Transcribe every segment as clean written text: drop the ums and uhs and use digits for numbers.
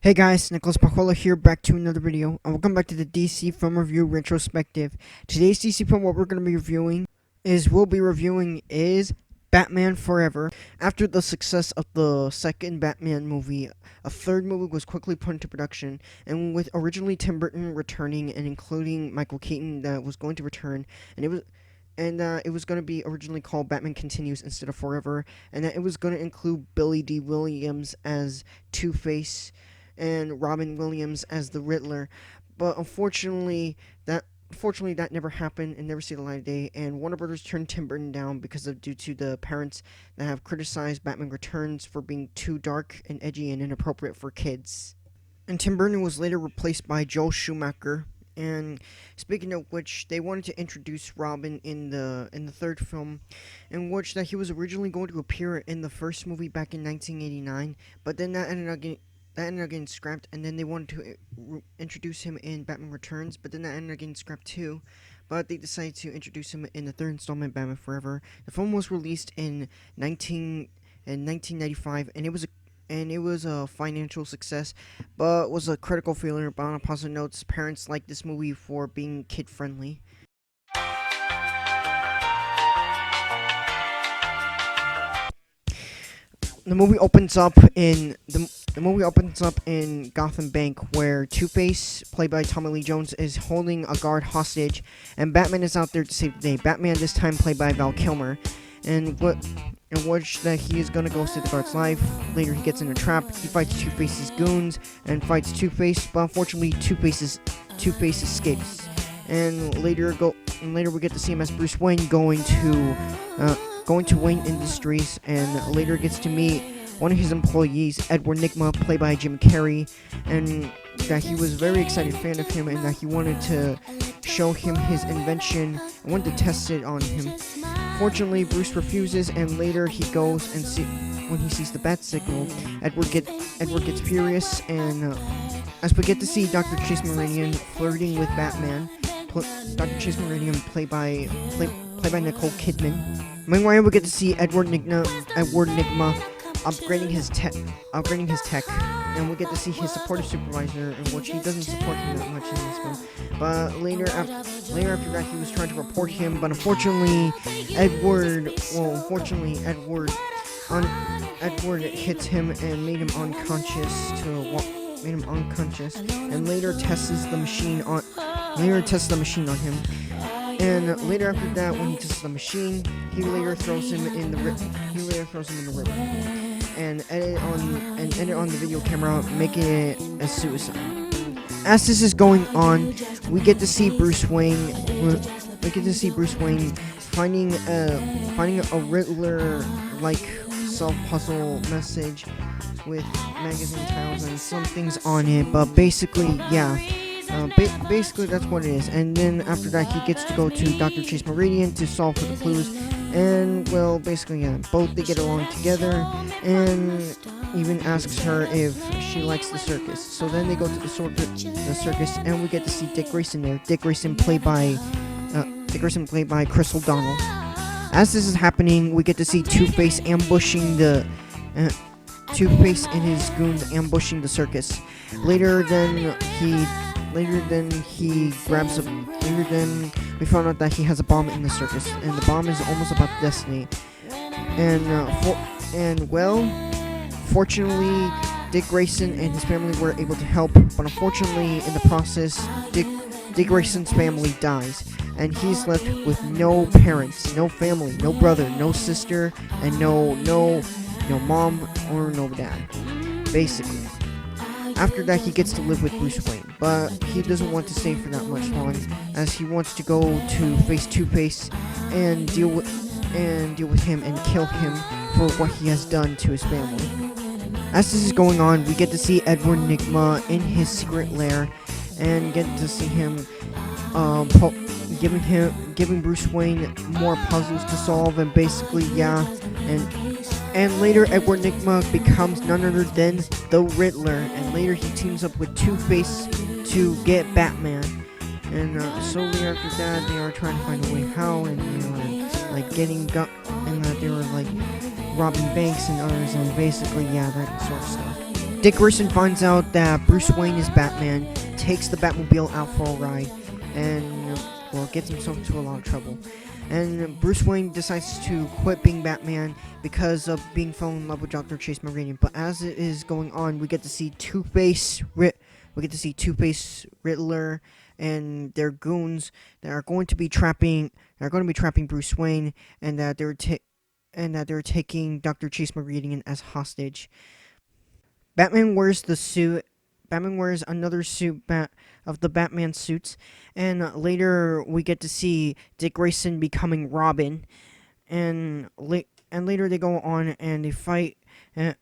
Hey guys, Nicolas here, back to another video, and welcome back to the DC film review retrospective. Today's DC film, what we're going to be reviewing is Batman Forever. After the success of the second Batman movie, a third movie was quickly put into production, and with originally Tim Burton returning and including Michael Keaton that was going to return, and it was going to be originally called Batman Continues instead of Forever, and that it was going to include Billy D. Williams as Two-Face and Robin Williams as the Riddler, but unfortunately that never happened and never see the light of day. And Warner Brothers turned Tim Burton down due to the parents that have criticized Batman Returns for being too dark and edgy and inappropriate for kids. And Tim Burton was later replaced by Joel Schumacher. And speaking of which, they wanted to introduce Robin in the third film, in which that he was originally going to appear in the first movie back in 1989, but then that ended up getting scrapped, and then they wanted to introduce him in Batman Returns, but then that ended up getting scrapped too. But they decided to introduce him in the third installment, Batman Forever. The film was released in 1995, and it was a financial success, but was a critical failure. But on a positive note, parents liked this movie for being kid friendly. The movie opens up in Gotham Bank, where Two-Face, played by Tommy Lee Jones, is holding a guard hostage, and Batman is out there to save the day. Batman, this time played by Val Kilmer, in which that he is gonna go save the guard's life. Later, he gets in a trap. He fights Two-Face's goons and fights Two-Face, but unfortunately, Two-Face escapes. And later we get to see him as Bruce Wayne going to Wayne Industries, and later gets to meet one of his employees, Edward Nygma, played by Jim Carrey, and that he was a very excited fan of him, and that he wanted to show him his invention and wanted to test it on him. Fortunately, Bruce refuses, and later he goes and when he sees the bat signal, Edward gets furious, and as we get to see Dr. Chase Meridian flirting with Batman. Dr. Chase Meridian, played by Nicole Kidman. Meanwhile, we get to see Edward Nygma upgrading his tech, and we get to see his supportive supervisor, in which he doesn't support him that much in this film. But later after that, he was trying to report him, but unfortunately, Edward hits him and made him unconscious, and later tests the machine on him. And later after that, when he tests the machine, he later throws him in the river. And edit on the video camera, making it a suicide. As this is going on, we get to see Bruce Wayne finding a Riddler-like self-puzzle message with magazine titles and some things on it. But basically, yeah. Basically, that's what it is. And then after that, he gets to go to Dr. Chase Meridian to solve for the clues. And, well, basically, yeah, both they get along together, and even asks her if she likes the circus. So then they go to the circus, and we get to see Dick Grayson there. Dick Grayson played by Chris O'Donnell. As this is happening, we get to see Two-Face and his goons ambushing the circus. Later, we found out that he has a bomb in the circus, and the bomb is almost about to detonate. Fortunately, Dick Grayson and his family were able to help, but unfortunately, in the process, Dick Grayson's family dies, and he's left with no parents, no family, no brother, no sister, and no mom or no dad, basically. After that, he gets to live with Bruce Wayne, but he doesn't want to stay for that much long, as he wants to go to face Two-Face and deal with him and kill him for what he has done to his family. As this is going on, we get to see Edward Nygma in his secret lair, and get to see him giving Bruce Wayne more puzzles to solve, and basically, yeah, and later, Edward Nygma becomes none other than the Riddler, and later he teams up with Two-Face to get Batman. And slowly after that, they are trying to find a way how, and they were robbing banks and others, and basically, yeah, that sort of stuff. Dick Grayson finds out that Bruce Wayne is Batman, takes the Batmobile out for a ride, and well, gets himself into a lot of trouble. And Bruce Wayne decides to quit being Batman because of being falling in love with Dr. Chase Meridian. But as it is going on, we get to see Two-Face, Riddler, and their goons that are going to be trapping Bruce Wayne, and that they're taking Dr. Chase Meridian as hostage. Batman wears the suit. Batman wears another suit of the Batman suits, and later we get to see Dick Grayson becoming Robin, and later they go on and they fight. And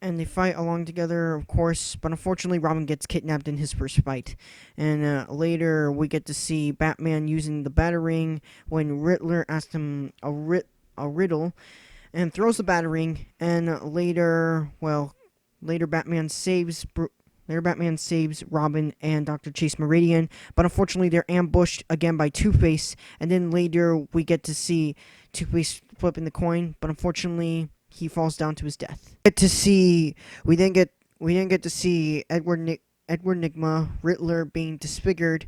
they fight along together, of course, but unfortunately Robin gets kidnapped in his first fight. And later we get to see Batman using the Batarang when Riddler asks him a riddle, and throws the Batarang. And later Batman saves Robin and Dr. Chase Meridian, but unfortunately they're ambushed again by Two-Face. And then later we get to see Two-Face flipping the coin, but unfortunately he falls down to his death. We then get to see Edward Nigma, Riddler, being disfigured,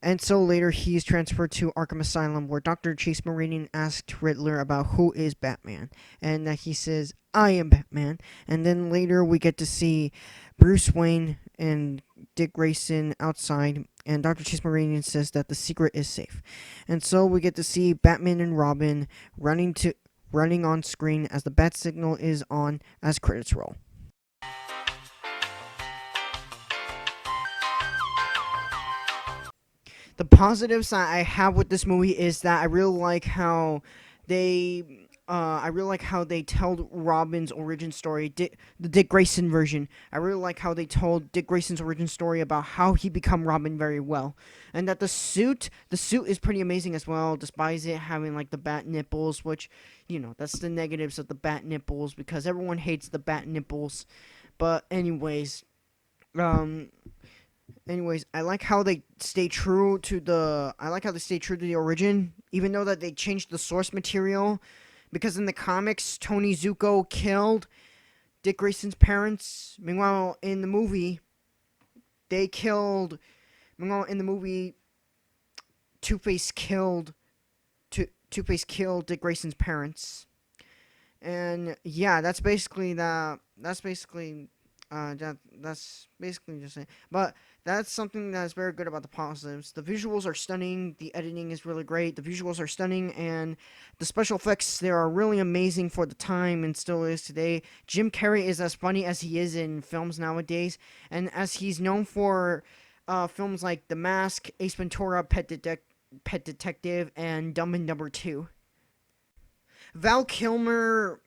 and so later he is transferred to Arkham Asylum, where Dr. Chase Meridian asked Riddler about who is Batman, and that he says, "I am Batman." And then later we get to see Bruce Wayne and Dick Grayson outside, and Dr. Chase Meridian says that the secret is safe. And so we get to see Batman and Robin running on screen as the bat signal is on as credits roll. The positives that I have with this movie is that I really like how they told Robin's origin story, the Dick Grayson version. I really like how they told Dick Grayson's origin story about how he become Robin very well, and that the suit is pretty amazing as well, despite it having like the bat nipples, which that's the negatives of the bat nipples because everyone hates the bat nipples. But I like how they stay true to the origin, even though that they changed the source material. Because in the comics, Tony Zuko killed Dick Grayson's parents. Meanwhile, in the movie, Two-Face killed Dick Grayson's parents. And yeah, that's basically just it. But that's something that's very good about the positives. The visuals are stunning. The editing is really great. The visuals are stunning, and the special effects there are really amazing for the time and still is today. Jim Carrey is as funny as he is in films nowadays, and as he's known for films like The Mask, Ace Ventura, Pet Detective, and Dumb and Dumber 2. Val Kilmer's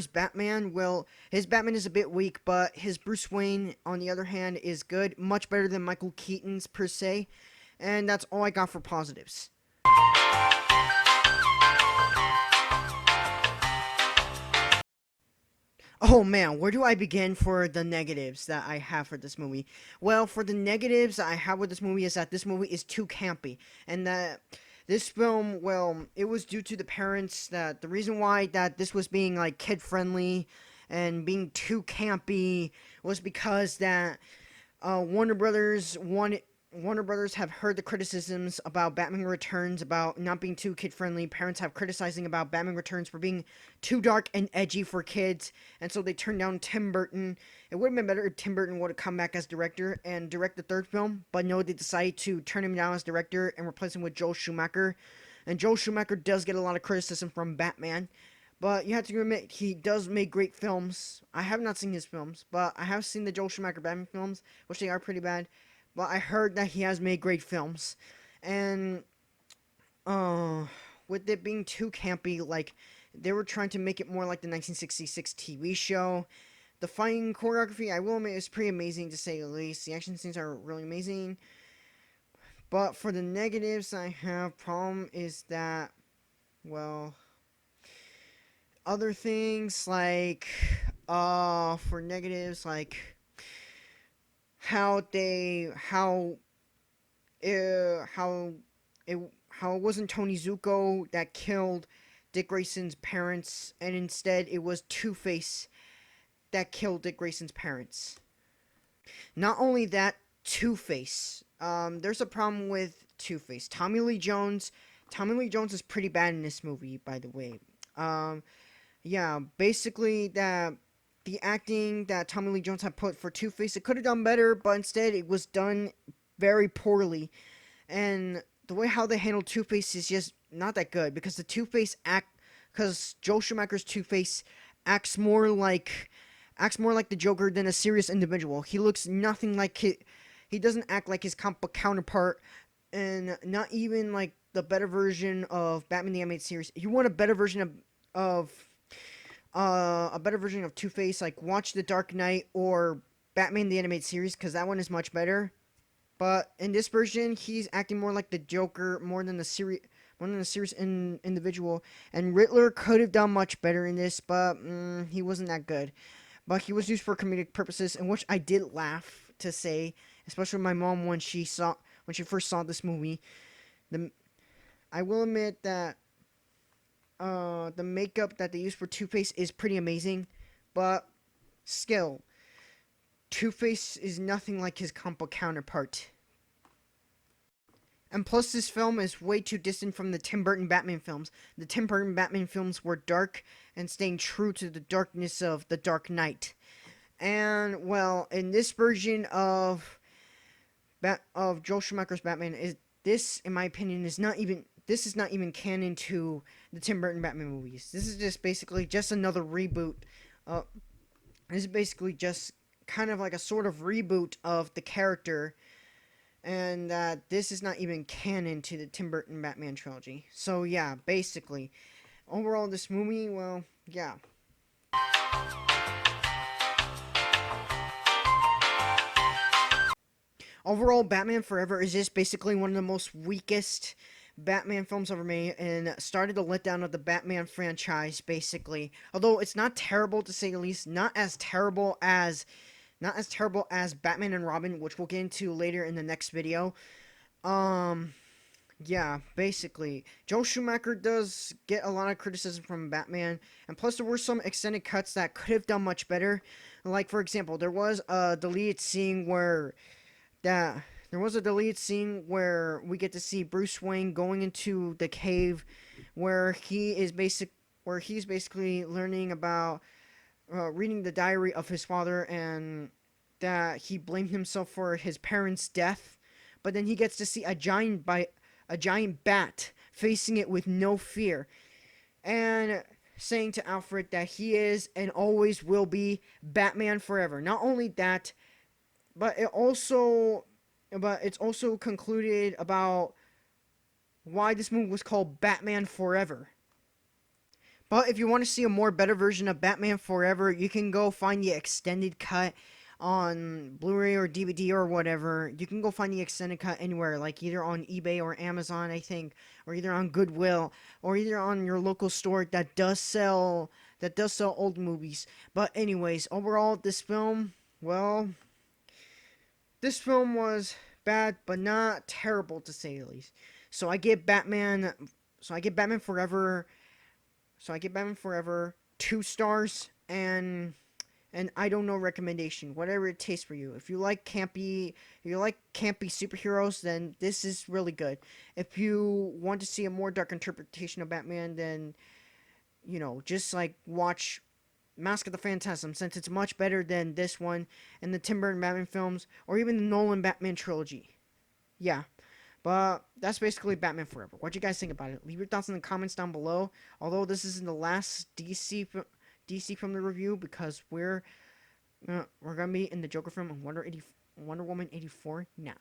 Batman, well, his Batman is a bit weak, but his Bruce Wayne, on the other hand, is good. Much better than Michael Keaton's, per se. And that's all I got for positives. Oh man, where do I begin for the negatives that I have for this movie? Well, for the negatives I have with this movie is that this movie is too campy, and that this film, well, it was due to the parents that the reason why that this was being like kid friendly and being too campy was because that Warner Brothers wanted. Warner Brothers have heard the criticisms about Batman Returns about not being too kid friendly. Parents have criticizing about Batman Returns for being too dark and edgy for kids, and so they turned down Tim Burton. It would have been better if Tim Burton would have come back as director and direct the third film, but no, they decided to turn him down as director and replace him with Joel Schumacher. And Joel Schumacher does get a lot of criticism from Batman, but you have to admit he does make great films. I have not seen his films, but I have seen the Joel Schumacher Batman films, which they are pretty bad. But I heard that he has made great films, and with it being too campy, like they were trying to make it more like the 1966 TV show. The fighting choreography, I will admit, is pretty amazing to say the least. The action scenes are really amazing. But for the negatives, I have problem is that, well, other things like for negatives like how they how it wasn't Tony Zuko that killed Dick Grayson's parents, and instead it was Two-Face that killed Dick Grayson's parents. Not only that, Two-Face. There's a problem with Two-Face. Tommy Lee Jones is pretty bad in this movie, by the way. Um, yeah, basically that the acting that Tommy Lee Jones had put for Two-Face, it could have done better, but instead it was done very poorly. And the way how they handled Two-Face is just not that good because because Joel Schumacher's Two-Face acts more like acts more like the Joker than a serious individual. He looks nothing like he doesn't act like his counterpart, and not even like the better version of Batman the Animated Series. If you want a better version of a better version of Two Face, like watch The Dark Knight or Batman the Animated Series, because that one is much better. But in this version, he's acting more like the Joker, more than a serious individual. And Riddler could have done much better in this, but he wasn't that good. But he was used for comedic purposes, in which I did laugh to say, especially my mom when she first saw this movie. The I will admit that the makeup that they used for Two Face is pretty amazing, but still, Two Face is nothing like his comic counterpart. And plus, this film is way too distant from the Tim Burton Batman films. The Tim Burton Batman films were dark and staying true to the darkness of The Dark Knight. And well, in this version of Joel Schumacher's Batman, is this, in my opinion, is not even canon to the Tim Burton Batman movies. This is just basically just another reboot. Uh, this is basically just kind of like a sort of reboot of the character, and this is not even canon to the Tim Burton Batman trilogy. So yeah, basically, overall, this movie, well, yeah. Overall, Batman Forever is just basically one of the most weakest Batman films ever made, and started the letdown of the Batman franchise, basically. Although it's not terrible, to say the least, not as terrible as Batman and Robin, which we'll get into later in the next video. Um, yeah, basically, Joel Schumacher does get a lot of criticism from Batman, and plus there were some extended cuts that could have done much better. Like, for example, there was a deleted scene that there was a deleted scene where we get to see Bruce Wayne going into the cave, where he's basically learning about reading the diary of his father, and that he blamed himself for his parents' death. But then he gets to see a giant bat facing it with no fear, and saying to Alfred that he is and always will be Batman forever. Not only that, but it's also concluded about why this movie was called Batman Forever. But if you want to see a more better version of Batman Forever, you can go find the extended cut on Blu-ray or DVD or whatever. You can go find the extended cut anywhere, like either on eBay or Amazon, I think, or either on Goodwill, or either on your local store that does sell old movies. But anyways, overall, well, this film was bad, but not terrible, to say the least. So I give Batman Forever. So I give Batman Forever 2 stars, and I don't know, recommendation, whatever it tastes for you. If you like campy superheroes, then this is really good. If you want to see a more dark interpretation of Batman, then just like watch Mask of the Phantasm, since it's much better than this one and the Tim Burton Batman films, or even the Nolan Batman trilogy. Yeah. But that's basically Batman Forever. What do you guys think about it? Leave your thoughts in the comments down below. Although this isn't the last DC from the review, because we're gonna be in the Joker film and Wonder Woman 84 now.